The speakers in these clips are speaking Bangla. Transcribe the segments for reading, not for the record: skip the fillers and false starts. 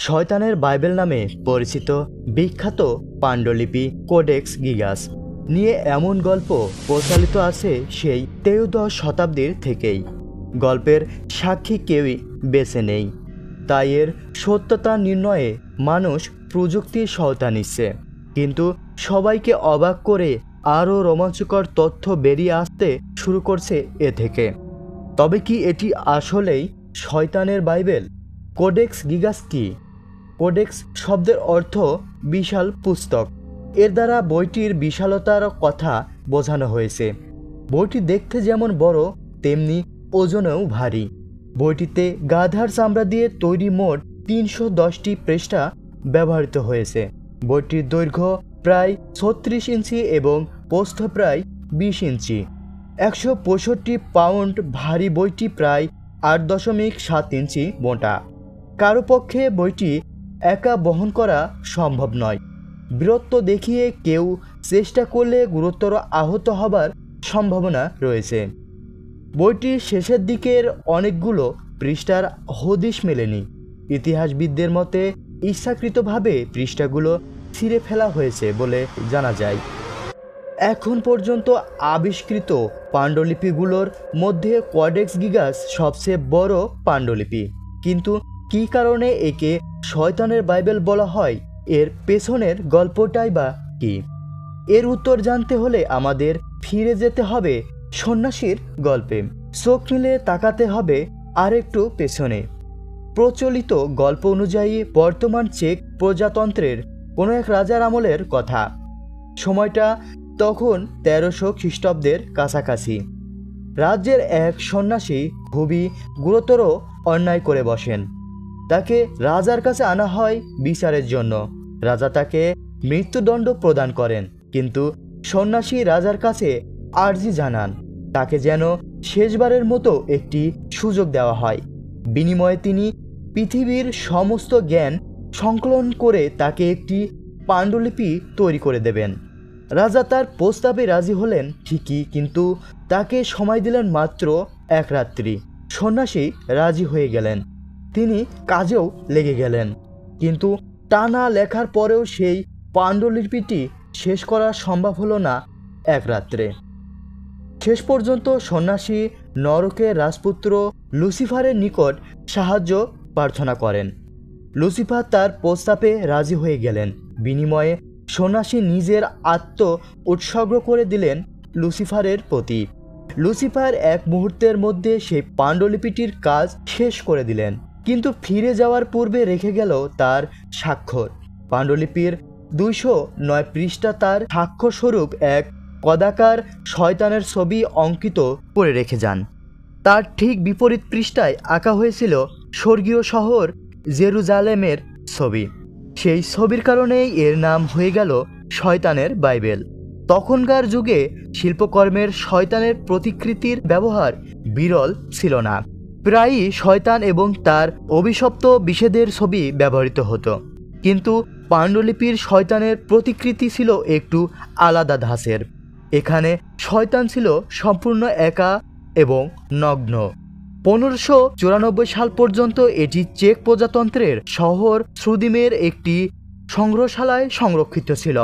শয়তানের বাইবেল নামে পরিচিত বিখ্যাত পাণ্ডুলিপি কোডেক্স গিগাস নিয়ে এমন গল্প প্রচলিত আছে সেই ত্রয়োদশ শতাব্দীর থেকেই। গল্পের সাক্ষী কেউই বেঁচে নেই, তাই এর সত্যতা নির্ণয়ে মানুষ প্রযুক্তির সহায়তা নিচ্ছে। কিন্তু সবাইকে অবাক করে আরও রোমাঞ্চকর তথ্য বেরিয়ে আসতে শুরু করছে এ থেকে। তবে কি এটি আসলেই শয়তানের বাইবেল? কোডেক্স গিগাস কি? কোডেক্স শব্দের অর্থ বিশাল পুস্তক। এর দ্বারা বইটির বিশালতার কথা বোঝানো হয়েছে। বইটি দেখতে যেমন বড় তেমনি ওজনেও ভারী। বইটিতে গাধার চামড়া দিয়ে তৈরি মোট 310টি পৃষ্ঠা ব্যবহৃত হয়েছে। বইটির দৈর্ঘ্য প্রায় 36 ইঞ্চি এবং প্রস্থ প্রায় 20 ইঞ্চি। 165 পাউন্ড ভারী বইটি প্রায় 8.7 ইঞ্চি মোটা। কারো পক্ষে বইটি একা বহন করা সম্ভব নয়। বীরত্ব দেখিয়ে কেউ চেষ্টা করলে গুরুতর আহত হবার সম্ভাবনা রয়েছে। বইটির শেষের দিকের অনেকগুলো পৃষ্ঠার হদিশ মেলেনি। ইতিহাসবিদদের মতে ইচ্ছাকৃতভাবে পৃষ্ঠাগুলো ছিঁড়ে ফেলা হয়েছে বলে জানা যায়। এখন পর্যন্ত আবিষ্কৃত পাণ্ডুলিপিগুলোর মধ্যে কোডেক্স গিগাস সবচেয়ে বড় পাণ্ডুলিপি। কিন্তু কী কারণে একে শয়তানের বাইবেল বলা হয়? এর পেছনের গল্পটাই বা কি? এর উত্তর জানতে হলে আমাদের ফিরে যেতে হবে সন্ন্যাসীর গল্পে। চোখ মিলে তাকাতে হবে আরেকটু পেছনে। প্রচলিত গল্প অনুযায়ী বর্তমান চেক প্রজাতন্ত্রের কোনো এক রাজার আমলের কথা। সময়টা তখন 1300 খ্রিস্টাব্দের কাছাকাছি। রাজ্যের এক সন্ন্যাসী খুবই গুরুতর অন্যায় করে বসেন। তাকে রাজার কাছে আনা হয় বিচারের জন্য। রাজা তাকে মৃত্যুদণ্ড প্রদান করেন, কিন্তু সন্ন্যাসী রাজার কাছে আর্জি জানান তাকে যেন শেষবারের মতো একটি সুযোগ দেওয়া হয়। বিনিময়ে তিনি পৃথিবীর সমস্ত জ্ঞান সংকলন করে তাকে একটি পাণ্ডুলিপি তৈরি করে দেবেন। রাজা তার প্রস্তাবে রাজি হলেন ঠিকই, কিন্তু তাকে সময় দিলেন মাত্র 1 রাত্রি। সন্ন্যাসী রাজি হয়ে গেলেন। তিনি কাজেও লেগে গেলেন, কিন্তু টানা লেখার পরেও সেই পাণ্ডুলিপিটি শেষ করা সম্ভব হলো না 1 রাত্রে। শেষ পর্যন্ত সন্ন্যাসী নরকের রাজপুত্র লুসিফারের নিকট সাহায্য প্রার্থনা করেন। লুসিফার তার প্রস্তাবে রাজি হয়ে গেলেন। বিনিময়ে সন্ন্যাসী নিজের আত্ম উৎসর্গ করে দিলেন লুসিফারের প্রতি। লুসিফার এক মুহূর্তের মধ্যে সেই পাণ্ডুলিপিটির কাজ শেষ করে দিলেন, কিন্তু ফিরে যাওয়ার পূর্বে রেখে গেল তার স্বাক্ষর। পাণ্ডুলিপির 209 পৃষ্ঠা তার সাক্ষ্যস্বরূপ এক কদাকার শয়তানের ছবি অঙ্কিত করে রেখে যান। তার ঠিক বিপরীত পৃষ্ঠায় আঁকা হয়েছিল স্বর্গীয় শহর জেরুজালেমের ছবি। সেই ছবির কারণেই এর নাম হয়ে গেল শয়তানের বাইবেল। তখনকার যুগে শিল্পকর্মের শয়তানের প্রতিকৃতির ব্যবহার বিরল ছিল না। প্রায়ই শয়তান এবং তার অভিশপ্ত বিষেদের ছবি ব্যবহৃত হতো, কিন্তু পাণ্ডুলিপির শয়তানের প্রতিকৃতি ছিল একটু আলাদা ধাঁচের। এখানে শয়তান ছিল সম্পূর্ণ একা এবং নগ্ন। 1594 সাল পর্যন্ত এটি চেক প্রজাতন্ত্রের শহর শ্রুদিমের একটি সংগ্রহশালায় সংরক্ষিত ছিল।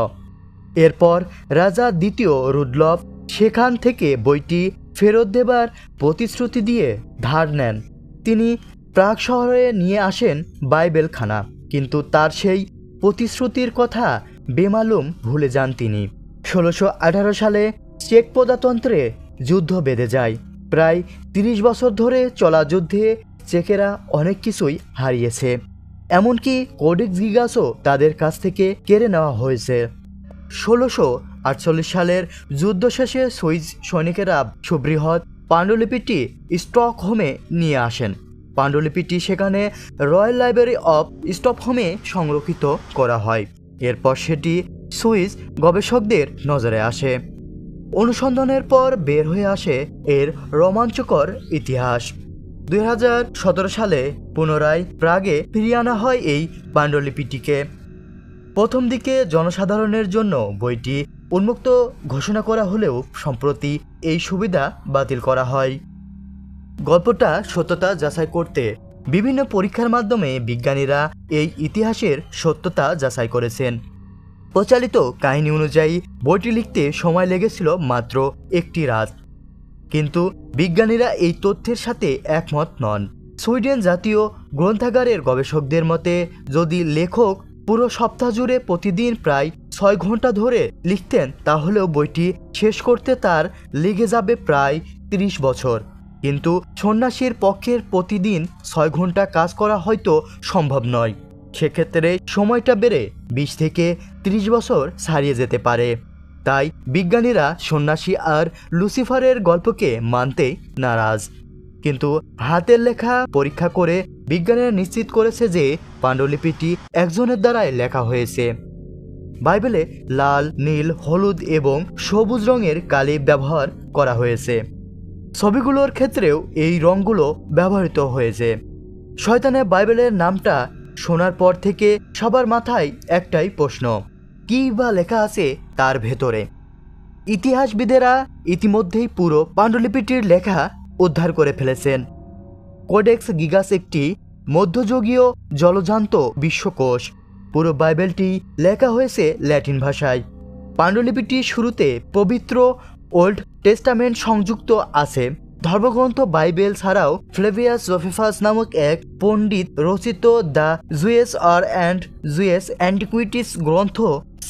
এরপর রাজা দ্বিতীয় রুডলফ সেখান থেকে বইটি ফেরত দেবার প্রতিশ্রুতি দিয়ে ধার নেন। তিনি প্রাগ শহরে নিয়ে আসেন বাইবেলখানা, কিন্তু তার সেই প্রতিশ্রুতির কথা বেমালুম ভুলে যান তিনি। 1618 সালে চেক প্রজাতন্ত্রে যুদ্ধ বেঁধে যায়। প্রায় 30 বছর ধরে চলা যুদ্ধে চেকেরা অনেক কিছুই হারিয়েছে, এমনকি কোডেক্স গিগাসও তাদের কাছ থেকে কেড়ে নেওয়া হয়েছে। 1648 সালের যুদ্ধ শেষে সুইস সৈনিকেরা সুবৃহৎ পাণ্ডুলিপিটি স্টকহোমে নিয়ে আসেন। পাণ্ডুলিপিটি সেখানে রয়্যাল লাইব্রেরি অফ স্টকহোমে সংরক্ষিত করা হয়। এরপর সেটি সুইস গবেষকদের নজরে আসে। অনুসন্ধানের পর বের হয়ে আসে এর রোমাঞ্চকর ইতিহাস। 2017 সালে পুনরায় প্রাগে ফিরিয়ে আনা হয় এই পাণ্ডুলিপিটিকে। প্রথম দিকে জনসাধারণের জন্য বইটি উন্মুক্ত ঘোষণা করা হলেও সম্প্রতি এই সুবিধা বাতিল করা হয়। গল্পটা সত্যতা যাচাই করতে বিভিন্ন পরীক্ষার মাধ্যমে বিজ্ঞানীরা এই ইতিহাসের সত্যতা যাচাই করেছেন। প্রচলিত কাহিনী অনুযায়ী বইটি লিখতে সময় লেগেছিল মাত্র একটি রাত, কিন্তু বিজ্ঞানীরা এই তথ্যের সাথে একমত নন। সুইডেন জাতীয় গ্রন্থাগারের গবেষকদের মতে যদি লেখক পুরো সপ্তাহ জুড়ে প্রতিদিন প্রায় 6 ঘন্টা ধরে লিখতেন তাহলেও বইটি শেষ করতে তার লেগে যাবে প্রায় 30 বছর। কিন্তু সন্ন্যাসীর পক্ষের প্রতিদিন 6 ঘন্টা কাজ করা হয়তো সম্ভব নয়। সেক্ষেত্রে সময়টা বেড়ে 20 থেকে 30 বছর ছাড়িয়ে যেতে পারে। তাই বিজ্ঞানীরা সন্ন্যাসী আর লুসিফারের গল্পকে মানতে নারাজ। কিন্তু হাতের লেখা পরীক্ষা করে বিজ্ঞানীরা নিশ্চিত করেছে যে পাণ্ডুলিপিটি একজনের দ্বারাই লেখা হয়েছে। বাইবেলে লাল, নীল, হলুদ এবং সবুজ রঙের কালি ব্যবহার করা হয়েছে। ছবিগুলোর ক্ষেত্রেও এই রঙগুলো ব্যবহৃত হয়েছে। শয়তানের বাইবেলের নামটা শোনার পর থেকে সবার মাথায় একটাই প্রশ্ন, কী বা লেখা আছে তার ভেতরে? ইতিহাসবিদেরা ইতিমধ্যেই পুরো পাণ্ডুলিপিটির লেখা উদ্ধার করে ফেলেছেন। কোডেক্স গিগাস একটি মধ্যযুগীয় জলজান্ত বিশ্বকোষ। পুরো বাইবেলটি লেখা হয়েছে ল্যাটিন ভাষায়। পাণ্ডুলিপিটির শুরুতে পবিত্র ওল্ড টেস্টামেন্ট সংযুক্ত আছে। ধর্মগ্রন্থ বাইবেল ছাড়াও ফ্লেভিয়াস জোসেফাস নামক এক পণ্ডিত রচিত দ্য জুয়েস আর অ্যান্ড জুয়েস অ্যান্টিকুইটিস গ্রন্থ,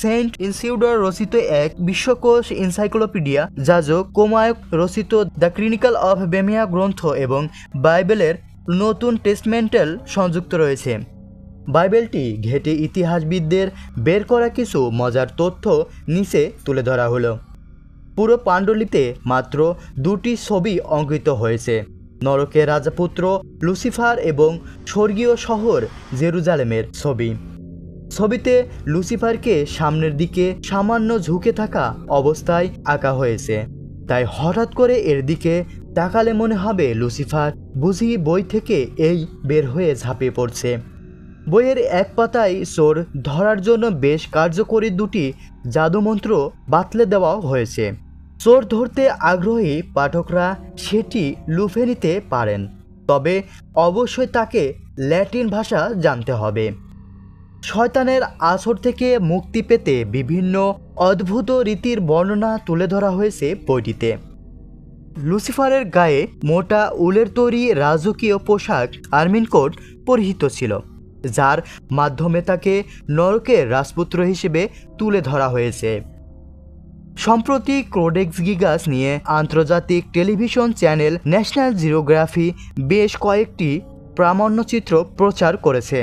সেন্ট ইনসিউডর রচিত এক বিশ্বকোষ এনসাইক্লোপিডিয়া, যাজক কোমায়ক রচিত দ্য ক্রনিকল অফ বেমিয়া গ্রন্থ এবং বাইবেলের নতুন টেস্টমেন্টাল সংযুক্ত রয়েছে। বাইবেলটি ঘেঁটে ইতিহাসবিদদের বের করা কিছু মজার তথ্য নিচে তুলে ধরা হলো। পুরো পাণ্ডুলিপিতে মাত্র 2টি ছবি অঙ্কিত হয়েছে, নরকের রাজপুত্র লুসিফার এবং স্বর্গীয় শহর জেরুজালেমের ছবি। ছবিতে লুসিফারকে সামনের দিকে সামান্য ঝুঁকে থাকা অবস্থায় আঁকা হয়েছে, তাই হঠাৎ করে এর দিকে তাকালে মনে হবে লুসিফার বুঝি বই থেকে এই বের হয়ে ঝাঁপিয়ে পড়ছে। বইয়ের এক পাতায় চোর ধরার জন্য বেশ কার্যকরী 2টি জাদুমন্ত্র বাতলে দেওয়া হয়েছে। চোর ধরতে আগ্রহী পাঠকরা সেটি লুফে নিতে পারেন, তবে অবশ্যই তাকে ল্যাটিন ভাষা জানতে হবে। শয়তানের আসর থেকে মুক্তি পেতে বিভিন্ন অদ্ভুত রীতির বর্ণনা তুলে ধরা হয়েছে বইটিতে। লুসিফারের গায়ে মোটা উলের তৈরি রাজকীয় পোশাক আর্মিন কোট পরিহিত ছিল, যার মাধ্যমে তাকে নরকের রাজপুত্র হিসেবে তুলে ধরা হয়েছে। সম্প্রতি কোডেক্স গিগাস নিয়ে আন্তর্জাতিক টেলিভিশন চ্যানেল ন্যাশনাল জিওগ্রাফি বেশ কয়েকটি প্রামাণ্যচিত্র প্রচার করেছে।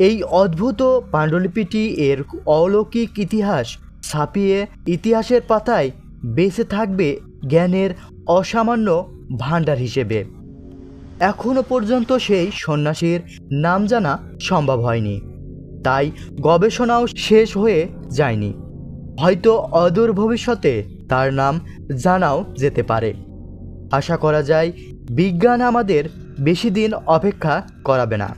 এই অদ্ভুত পাণ্ডুলিপিটি এর অলৌকিক ইতিহাস ছাপিয়ে ইতিহাসের পাতায় বেঁচে থাকবে জ্ঞানের অসামান্য ভাণ্ডার হিসেবে। এখনও পর্যন্ত সেই সন্ন্যাসীর নাম জানা সম্ভব হয়নি, তাই গবেষণাও শেষ হয়ে যায়নি। হয়তো অদূর ভবিষ্যতে তার নাম জানাও যেতে পারে। আশা করা যায় বিজ্ঞান আমাদের বেশি দিন অপেক্ষা করাবে না।